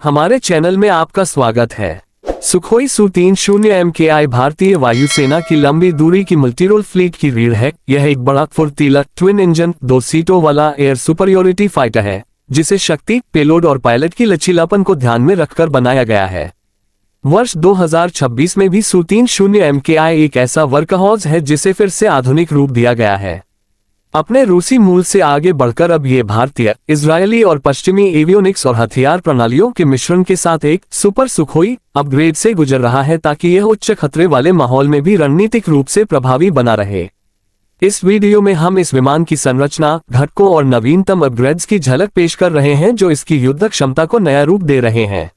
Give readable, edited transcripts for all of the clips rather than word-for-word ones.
हमारे चैनल में आपका स्वागत है। सुखोई Su-30 MKI भारतीय वायुसेना की लंबी दूरी की मल्टीरोल फ्लीट की रीढ़ है। यह एक बड़ा फुर्तीला ट्विन इंजन 2 सीटों वाला एयर सुपरियोरिटी फाइटर है, जिसे शक्ति, पेलोड और पायलट की लचीलापन को ध्यान में रखकर बनाया गया है। वर्ष 2026 में भी Su-30 MKI एक ऐसा वर्कहॉर्स है जिसे फिर से आधुनिक रूप दिया गया है। अपने रूसी मूल से आगे बढ़कर अब ये भारतीय, इजरायली और पश्चिमी एवियोनिक्स और हथियार प्रणालियों के मिश्रण के साथ एक सुपर सुखोई अपग्रेड से गुजर रहा है, ताकि यह उच्च खतरे वाले माहौल में भी रणनीतिक रूप से प्रभावी बना रहे। इस वीडियो में हम इस विमान की संरचना, घटकों और नवीनतम अपग्रेड्स की झलक पेश कर रहे हैं जो इसकी युद्धक क्षमता को नया रूप दे रहे हैं।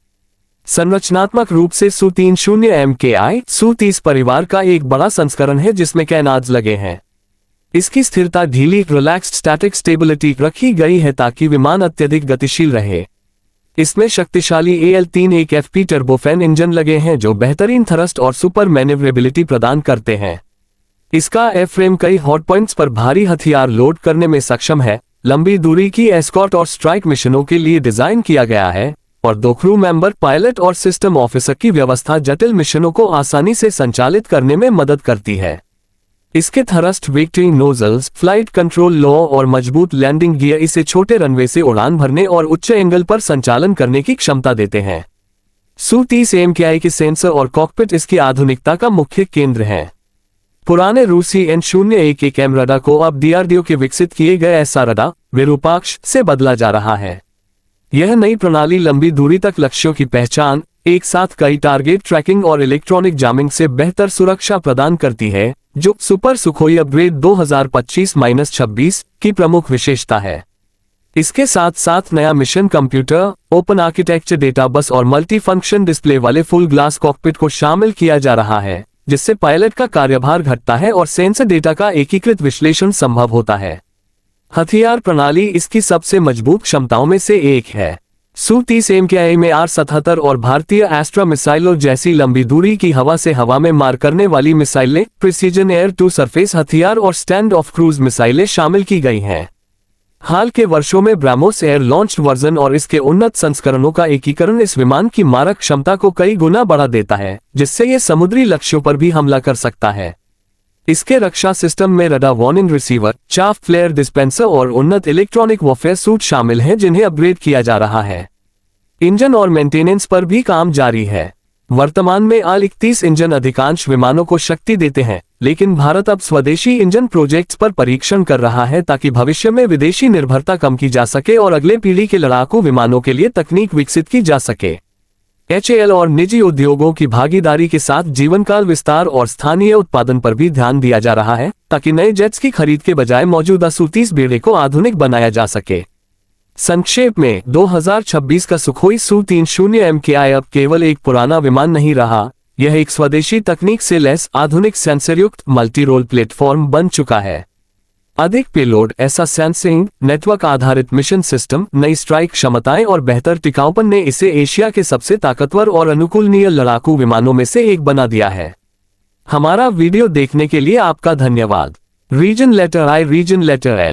संरचनात्मक रूप से Su-30 MKI Su-30 परिवार का एक बड़ा संस्करण है जिसमें कैनार्ड्स लगे हैं। इसकी स्थिरता ढीली रिलैक्स्ड स्टैटिक स्टेबिलिटी रखी गई है ताकि विमान अत्यधिक गतिशील रहे। इसमें शक्तिशाली AL-3 FP टर्बोफैन इंजन लगे हैं जो बेहतरीन थ्रस्ट और सुपर मैनेवरेबिलिटी प्रदान करते हैं। इसका एयरफ्रेम कई हॉट पॉइंट्स पर भारी हथियार लोड करने में सक्षम है, लंबी दूरी की एस्कॉर्ट और स्ट्राइक मिशनों के लिए डिजाइन किया गया है, और 2 क्रू मेंबर पायलट और सिस्टम ऑफिसर की व्यवस्था जटिल मिशनों को आसानी से संचालित करने में मदद करती है। इसके thrust vectoring nozzles, flight control law और मजबूत लैंडिंग गियर इसे छोटे रनवे से उड़ान भरने और उच्च एंगल पर संचालन करने की क्षमता देते हैं। Su-30 MKI के सेंसर और कॉकपिट इसकी आधुनिकता का मुख्य केंद्र हैं। पुराने रूसी N-01 M रडार को अब DRDO के विकसित किए गए ऐसा रडार विरूपाक्ष से बदला जा रहा है। यह नई प्रणाली लंबी दूरी तक लक्ष्यों की पहचान, एक साथ कई टारगेट ट्रैकिंग और इलेक्ट्रॉनिक जामिंग से बेहतर सुरक्षा प्रदान करती है, जो सुपर सुखोई अपग्रेड 2025-26 की प्रमुख विशेषता है। इसके साथ साथ नया mission computer, open architecture data bus और मल्टी फंक्शन डिस्प्ले वाले फुल ग्लास कॉकपिट को शामिल किया जा रहा है, जिससे पायलट का कार्यभार घटता है और सेंसर डेटा का एकीकृत विश्लेषण संभव होता है। हथियार प्रणाली इसकी सबसे मजबूत क्षमताओं में से एक है। Su-30 MKI में R-77 और भारतीय एस्ट्रा मिसाइलों जैसी लंबी दूरी की हवा से हवा में मार करने वाली मिसाइलें, प्रिसीजन एयर टू सरफेस हथियार और स्टैंड ऑफ क्रूज मिसाइलें शामिल की गई हैं। हाल के वर्षों में ब्राह्मोस एयर लॉन्च्ड वर्जन और इसके उन्नत संस्करणों का एकीकरण इस विमान की मारक क्षमता को कई गुना बढ़ा देता है, जिससे ये समुद्री लक्ष्यों पर भी हमला कर सकता है। इसके रक्षा सिस्टम में radar warning receiver, chaff flare dispenser और उन्नत इलेक्ट्रॉनिक वॉरफेयर सूट शामिल हैं जिन्हें अपग्रेड किया जा रहा है। इंजन और मेंटेनेंस पर भी काम जारी है। वर्तमान में AL-31 इंजन अधिकांश विमानों को शक्ति देते हैं, लेकिन भारत अब स्वदेशी इंजन प्रोजेक्ट्स पर परीक्षण कर रहा है ताकि भविष्य में विदेशी निर्भरता कम की जा सके और अगले पीढ़ी के लड़ाकू विमानों के लिए तकनीक विकसित की जा सके। HAL और निजी उद्योगों की भागीदारी के साथ जीवनकाल विस्तार और स्थानीय उत्पादन पर भी ध्यान दिया जा रहा है, ताकि नए जेट्स की खरीद के बजाय मौजूदा Su-30 बेड़े को आधुनिक बनाया जा सके। संक्षेप में, 2026 का सुखोई Su-30 MKI अब केवल एक पुराना विमान नहीं रहा, यह एक स्वदेशी तकनीक से लैस आधुनिक सेंसरयुक्त मल्टी रोल प्लेटफॉर्म बन चुका है। अधिक पेलोड, ऐसा सेंसिंग, नेटवर्क आधारित मिशन सिस्टम, नई स्ट्राइक क्षमताएं और बेहतर टिकाऊपन ने इसे एशिया के सबसे ताकतवर और अनुकूलनीय लड़ाकू विमानों में से एक बना दिया है। हमारा वीडियो देखने के लिए आपका धन्यवाद। Reason letter I, reason letter N।